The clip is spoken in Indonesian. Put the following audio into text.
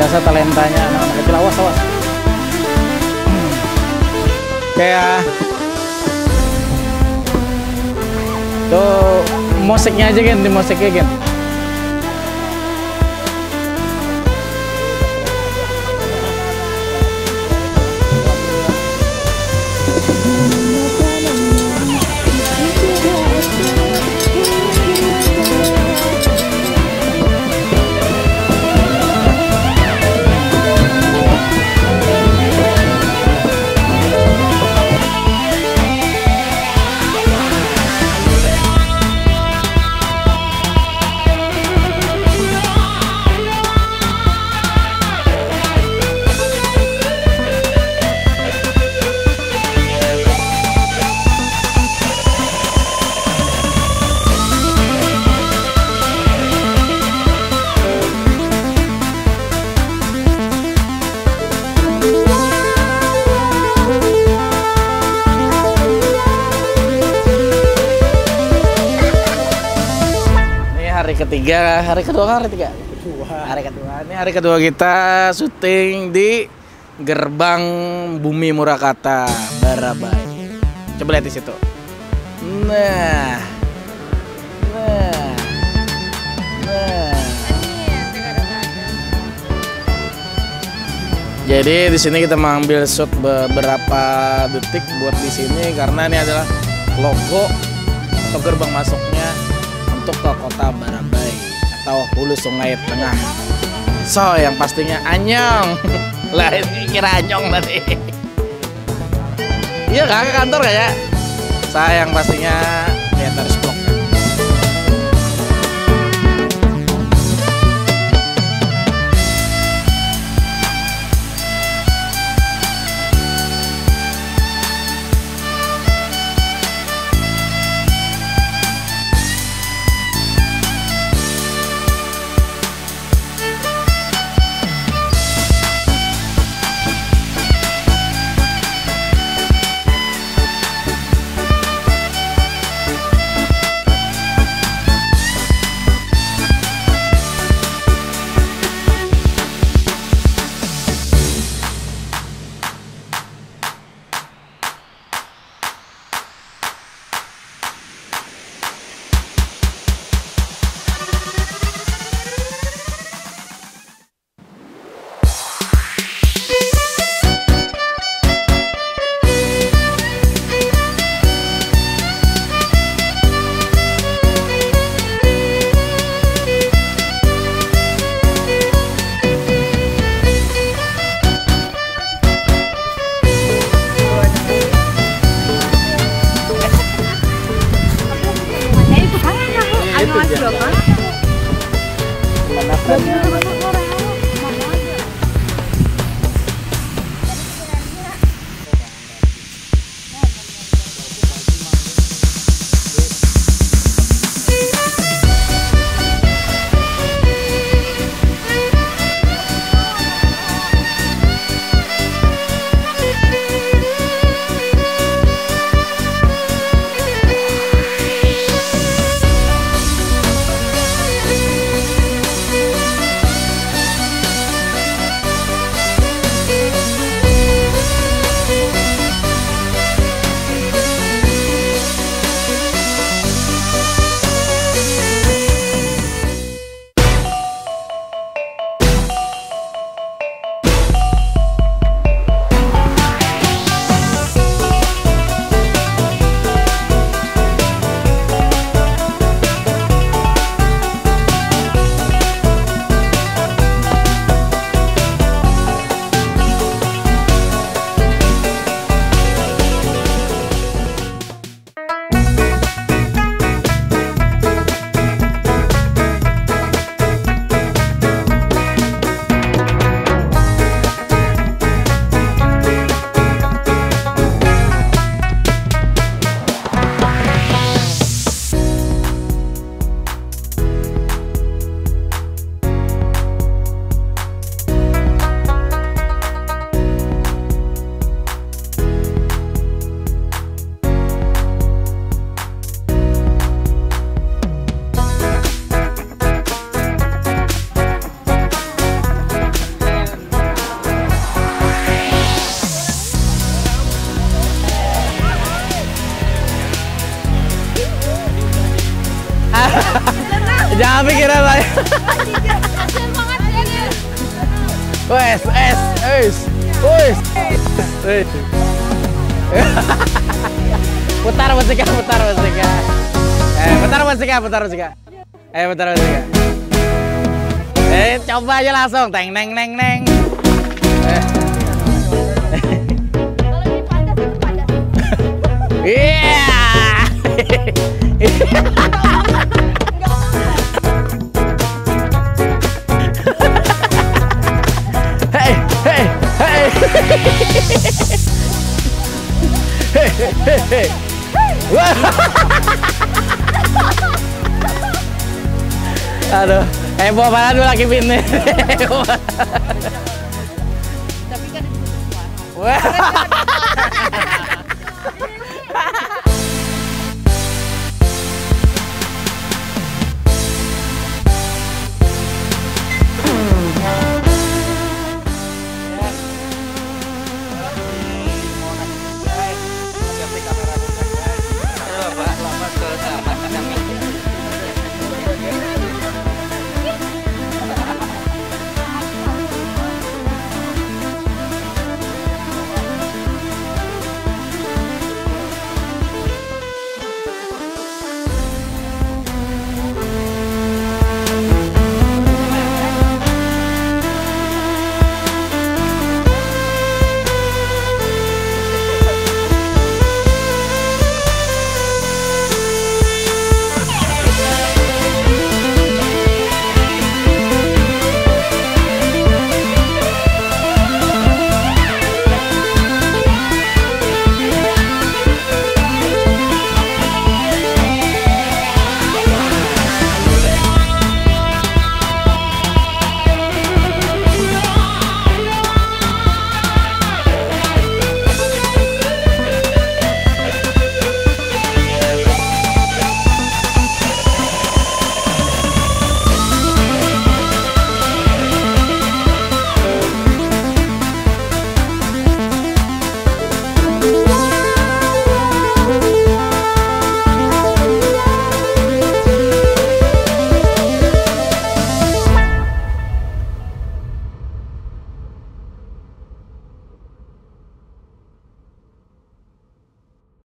biasa talentanya anak-anak kecil. Awas awas. Kayak tuh musiknya aja kan, di musiknya kan. Hari kedua ini hari kedua kita syuting di Gerbang Bumi Murakata, Barabai. Coba lihat di situ. Nah. Jadi di sini kita mengambil shoot beberapa detik buat di sini karena ini adalah logo atau gerbang masuknya untuk ke kota Barabai atau hulu Sungai Tengah. So yang pastinya Anyong. Lah ini kira Anyong tadi. Iya kan, ke kantor kayak. Saya yang pastinya lihat dari vlog. Jangan pikiran saya. Wes. Putar musiknya. Putar musiknya. Coba aja langsung. Teng neng. Iya. Hey. Aduh, heboh banget dulu lagi pindah. Tapi kan itu semua.